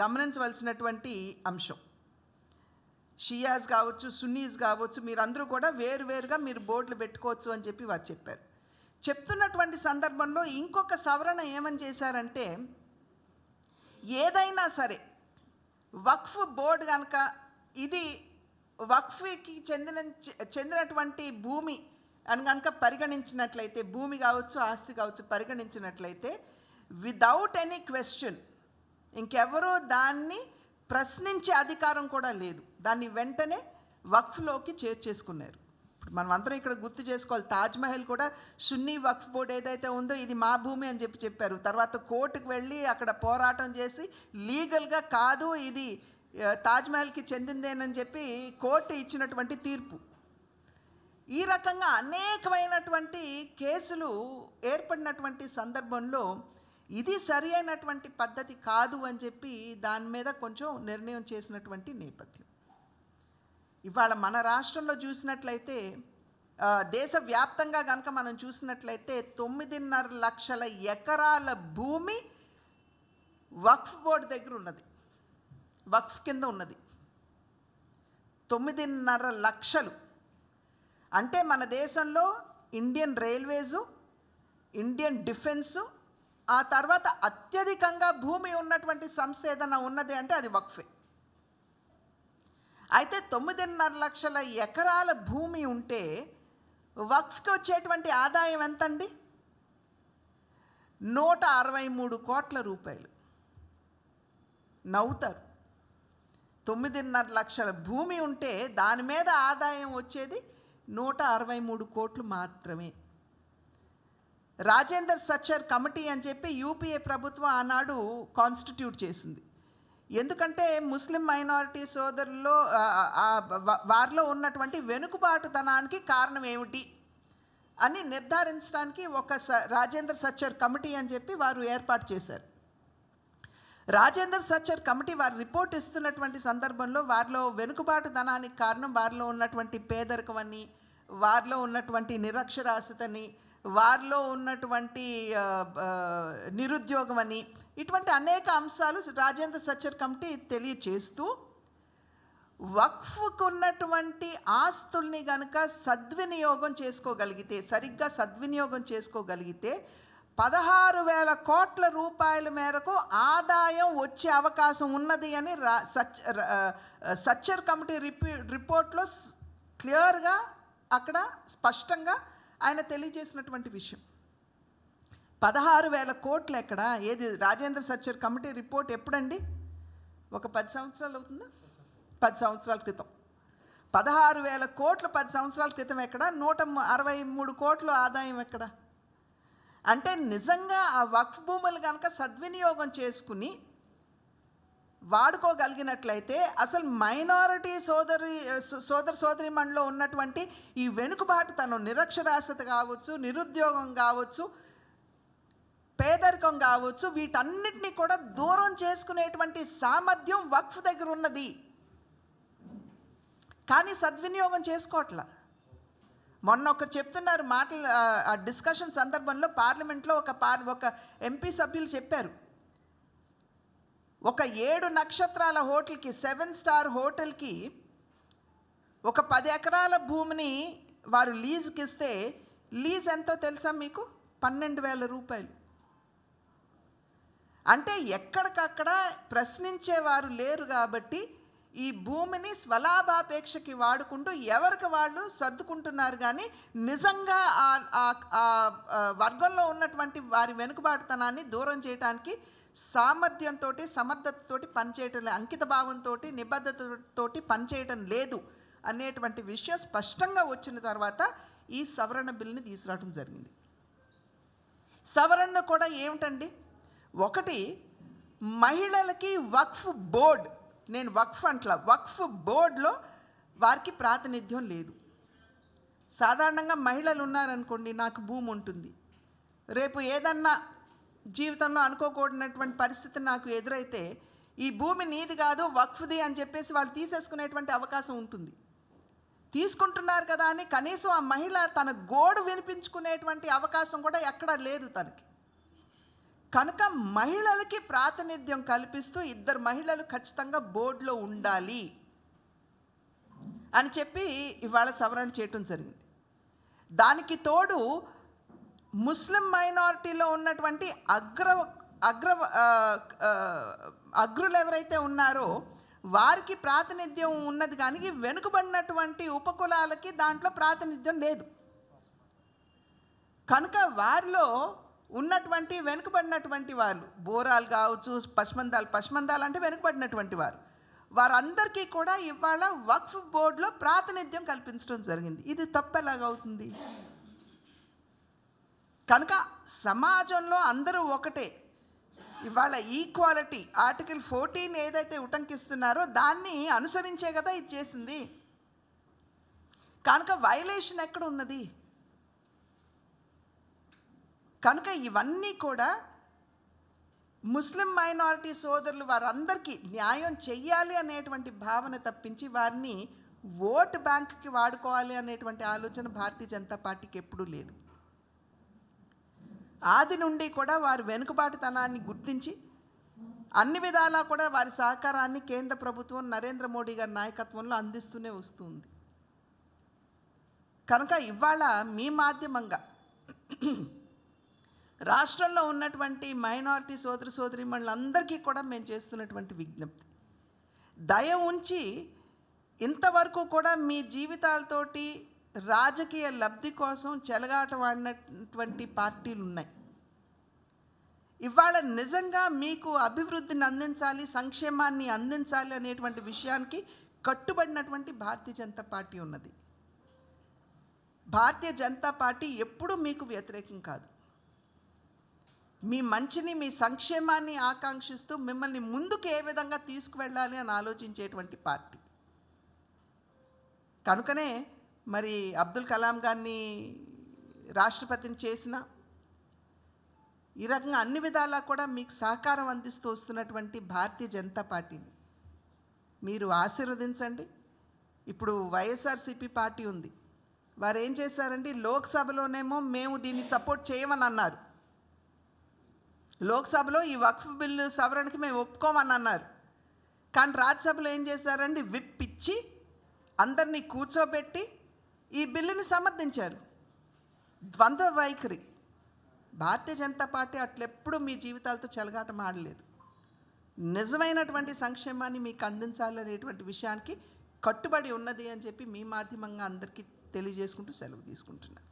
గమనించవలసినటువంటి అంశం. షియాస్ కావచ్చు, సున్నీస్ కావచ్చు, మీరందరూ కూడా వేరువేరుగా మీరు బోర్డులు పెట్టుకోవచ్చు అని చెప్పి వారు చెప్పారు. చెప్తున్నటువంటి సందర్భంలో ఇంకొక సవరణ ఏమని చేశారంటే, ఏదైనా సరే వక్ఫ్ బోర్డు కనుక ఇది వక్ఫ్కి చెందినటువంటి భూమి అని కనుక పరిగణించినట్లయితే, భూమి కావచ్చు, ఆస్తి కావచ్చు పరిగణించినట్లయితే, విదౌట్ ఎనీ క్వశ్చన్ ఇంకెవరూ దాన్ని ప్రశ్నించే అధికారం కూడా లేదు. దాన్ని వెంటనే వక్ఫ్లోకి చేర్చేసుకున్నారు. ఇప్పుడు మనం అందరం ఇక్కడ గుర్తు చేసుకోవాలి, తాజ్మహల్ కూడా సున్నీ వక్ఫ్ బోర్డు ఏదైతే ఉందో ఇది మా భూమి అని చెప్పారు. తర్వాత కోర్టుకు వెళ్ళి అక్కడ పోరాటం చేసి లీగల్గా కాదు ఇది తాజ్మహల్కి చెందిందేనని చెప్పి కోర్టు ఇచ్చినటువంటి తీర్పు. ఈ రకంగా అనేకమైనటువంటి కేసులు ఏర్పడినటువంటి సందర్భంలో ఇది సరి అయినటువంటి పద్ధతి కాదు అని చెప్పి దాని మీద కొంచెం నిర్ణయం చేసినటువంటి నేపథ్యం. ఇవాళ మన రాష్ట్రంలో చూసినట్లయితే, దేశవ్యాప్తంగా కనుక మనం చూసినట్లయితే 9.5 లక్షల ఎకరాల భూమి వక్ఫ్ బోర్డు దగ్గర ఉన్నది, వక్ఫ్ కింద ఉన్నది. 9.5 లక్షలు అంటే మన దేశంలో ఇండియన్ రైల్వేసు, ఇండియన్ డిఫెన్సు, ఆ తర్వాత అత్యధికంగా భూమి ఉన్నటువంటి సంస్థ ఏదైనా ఉన్నది అంటే అది వక్ఫే. అయితే 9.5 లక్షల ఎకరాల భూమి ఉంటే వక్ఫ్కి వచ్చేటువంటి ఆదాయం ఎంతండి? 163 కోట్ల రూపాయలు. నవ్వుతారు. 9.5 లక్షల భూమి ఉంటే దాని మీద ఆదాయం వచ్చేది 163 కోట్లు మాత్రమే. రాజేందర్ సచ్చర్ కమిటీ అని చెప్పి యూపీఏ ప్రభుత్వం ఆనాడు కాన్స్టిట్యూట్ చేసింది. ఎందుకంటే ముస్లిం మైనారిటీ సోదరుల్లో వారిలో ఉన్నటువంటి వెనుకబాటుతనానికి కారణం ఏమిటి అని నిర్ధారించడానికి ఒక రాజేందర్ సచ్చర్ కమిటీ అని చెప్పి వారు ఏర్పాటు చేశారు. రాజేందర్ సచ్చర్ కమిటీ వారు రిపోర్ట్ ఇస్తున్నటువంటి సందర్భంలో వారిలో వెనుకబాటుతనానికి కారణం వారిలో ఉన్నటువంటి పేదరికం అని, వారిలో ఉన్నటువంటి నిరక్షరాస్యతని, వారిలో ఉన్నటువంటి నిరుద్యోగం అని, ఇటువంటి అనేక అంశాలు రాజేంద్ర సచ్చర్ కమిటీ తెలియచేస్తూ వక్ఫ్కు ఉన్నటువంటి ఆస్తుల్ని కనుక సద్వినియోగం చేసుకోగలిగితే, సరిగ్గా సద్వినియోగం చేసుకోగలిగితే 16,000 కోట్ల రూపాయల మేరకు ఆదాయం వచ్చే అవకాశం ఉన్నది అని సచ్చర్ కమిటీ రిపోర్ట్లో క్లియర్గా అక్కడ స్పష్టంగా ఆయన తెలియజేసినటువంటి విషయం. 16,000 కోట్లు ఎక్కడ? ఏది రాజేంద్ర సచ్చర్ కమిటీ రిపోర్ట్ ఎప్పుడండి? ఒక 10 సంవత్సరాలు అవుతుందా? 10 సంవత్సరాల క్రితం. 16,000 కోట్లు 10 సంవత్సరాల క్రితం ఎక్కడ? 163 కోట్లు ఆదాయం ఎక్కడ? అంటే నిజంగా ఆ వక్ఫ్ భూములు కనుక సద్వినియోగం చేసుకుని వాడుకోగలిగినట్లయితే అసలు మైనారిటీ సోదరిమణిలో ఉన్నటువంటి ఈ వెనుకబాటుతనం, నిరక్షరాస్యత కావచ్చు, నిరుద్యోగం కావచ్చు, పేదరికం కావచ్చు, వీటన్నిటినీ కూడా దూరం చేసుకునేటువంటి సామర్థ్యం వక్ఫ్ దగ్గర ఉన్నది. కానీ సద్వినియోగం చేసుకోవట్లా. మొన్న ఒకరు చెప్తున్నారు మాటలు, ఆ డిస్కషన్ సందర్భంలో పార్లమెంట్లో ఒక ఎంపీ సభ్యులు చెప్పారు, ఒక 7 నక్షత్రాల హోటల్కి, 7 స్టార్ హోటల్కి ఒక 10 ఎకరాల భూమిని వారు లీజుకి ఇస్తే లీజ్ ఎంతో తెలుసా మీకు? 12,000 రూపాయలు. అంటే ఎక్కడికక్కడ ప్రశ్నించేవారు లేరు కాబట్టి ఈ భూమిని స్వలాభాపేక్షకి వాడుకుంటూ ఎవరికి వాళ్ళు సర్దుకుంటున్నారు. కానీ నిజంగా ఆ వర్గంలో ఉన్నటువంటి వారి వెనుకబాటుతనాన్ని దూరం చేయడానికి సామర్థ్యంతో, సమర్థతతో పనిచేయటం లేదు, అంకిత భావంతో, నిబద్ధతతో పనిచేయటం లేదు అనేటువంటి విషయం స్పష్టంగా వచ్చిన తర్వాత ఈ సవరణ బిల్ని తీసుకురావడం జరిగింది. సవరణ కూడా ఏమిటండి? ఒకటి, మహిళలకి వక్ఫ్ బోర్డ్, నేను వక్ఫ్ అంట్లా, వక్ఫ్ బోర్డులో వారికి ప్రాతినిధ్యం లేదు. సాధారణంగా మహిళలు ఉన్నారనుకోండి, నాకు భూమి ఉంటుంది, రేపు ఏదన్నా జీవితంలో అనుకోకూడనటువంటి పరిస్థితి నాకు ఎదురైతే ఈ భూమి నీది కాదు వక్ఫ్ది అని చెప్పేసి వాళ్ళు తీసేసుకునేటువంటి అవకాశం ఉంటుంది. తీసుకుంటున్నారు కదా అని కనీసం ఆ మహిళ తన గోడు వినిపించుకునేటువంటి అవకాశం కూడా ఎక్కడా లేదు తనకి. కనుక మహిళలకి ప్రాతినిధ్యం కల్పిస్తూ 2 మహిళలు ఖచ్చితంగా బోర్డులో ఉండాలి అని చెప్పి ఇవాళ సవరణ చేయటం జరిగింది. దానికి తోడు ముస్లిం మైనారిటీలో ఉన్నటువంటి అగ్రులు ఎవరైతే ఉన్నారో వారికి ప్రాతినిధ్యం ఉన్నది, కానీ వెనుకబడినటువంటి ఉపకులాలకి దాంట్లో ప్రాతినిధ్యం లేదు. కనుక వారిలో ఉన్నటువంటి వెనుకబడినటువంటి వాళ్ళు, బోరాలు కావచ్చు, పశ్మందాలు అంటే వెనుకబడినటువంటి వారందరికీ కూడా ఇవాళ వక్ఫ్ బోర్డులో ప్రాతినిధ్యం కల్పించడం జరిగింది. ఇది తప్పెలాగవుతుంది? కనుక సమాజంలో అందరూ ఒకటే. ఇవాళ ఈక్వాలిటీ ఆర్టికల్ 14 ఏదైతే ఉటంకిస్తున్నారో దాన్ని అనుసరించే కదా ఇది చేసింది. కనుక వైలేషన్ ఎక్కడ ఉన్నది? కనుక ఇవన్నీ కూడా ముస్లిం మైనారిటీ సోదరులు వారందరికీ న్యాయం చెయ్యాలి అనేటువంటి భావన తప్పించి వారిని ఓట్ బ్యాంక్కి వాడుకోవాలి అనేటువంటి ఆలోచన భారతీయ జనతా పార్టీకి ఎప్పుడూ లేదు. ఆది నుండి కూడా వారి వెనుకబాటుతనాన్ని గుర్తించి అన్ని విధాలా కూడా వారి సహకారాన్ని కేంద్ర ప్రభుత్వం నరేంద్ర మోడీ గారి నాయకత్వంలో అందిస్తూనే వస్తుంది. కనుక ఇవాళ మీ మాధ్యమంగా రాష్ట్రంలో ఉన్నటువంటి మైనారిటీ సోదరీమణులందరికీ కూడా మేము చేస్తున్నటువంటి విజ్ఞప్తి, దయ ఉంచి ఇంతవరకు కూడా మీ జీవితాలతోటి రాజకీయ లబ్ధి కోసం చెలగాటమాడినటువంటి పార్టీలు ఉన్నాయి. ఇవాళ నిజంగా మీకు అభివృద్ధిని అందించాలి, సంక్షేమాన్ని అందించాలి అనేటువంటి విషయానికి కట్టుబడినటువంటి భారతీయ జనతా పార్టీ ఉన్నది. భారతీయ జనతా పార్టీ ఎప్పుడూ మీకు వ్యతిరేకం కాదు. మీ మంచిని, మీ సంక్షేమాన్ని ఆకాంక్షిస్తూ మిమ్మల్ని ముందుకు ఏ విధంగా తీసుకువెళ్ళాలి అని ఆలోచించేటువంటి పార్టీ. కనుకనే మరి అబ్దుల్ కలాం గారిని రాష్ట్రపతిని చేసిన ఈ రకంగా అన్ని విధాలా కూడా మీకు సహకారం అందిస్తూ వస్తున్నటువంటి భారతీయ జనతా పార్టీని మీరు ఆశీర్వదించండి. ఇప్పుడు వైఎస్ఆర్సీపీ పార్టీ ఉంది, వారు ఏం చేశారంటే లోక్సభలోనేమో మేము దీన్ని సపోర్ట్ చేయమని అన్నారు, లోక్సభలో ఈ వక్ఫ్ బిల్లు సవరణకి మేము ఒప్పుకోమని అన్నారు. కానీ రాజ్యసభలో ఏం చేశారండి, విప్ ఇచ్చి అందరినీ కూర్చోబెట్టి ఈ బిల్లుని సమర్థించారు. ద్వంద్వ వైఖరి. భారతీయ జనతా పార్టీ అట్లెప్పుడు మీ జీవితాలతో చెలగాటం ఆడలేదు. నిజమైనటువంటి సంక్షేమాన్ని మీకు అందించాలనేటువంటి విషయానికి కట్టుబడి ఉన్నది అని చెప్పి మీ మాధ్యమంగా అందరికీ తెలియజేసుకుంటూ సెలవు తీసుకుంటున్నాను.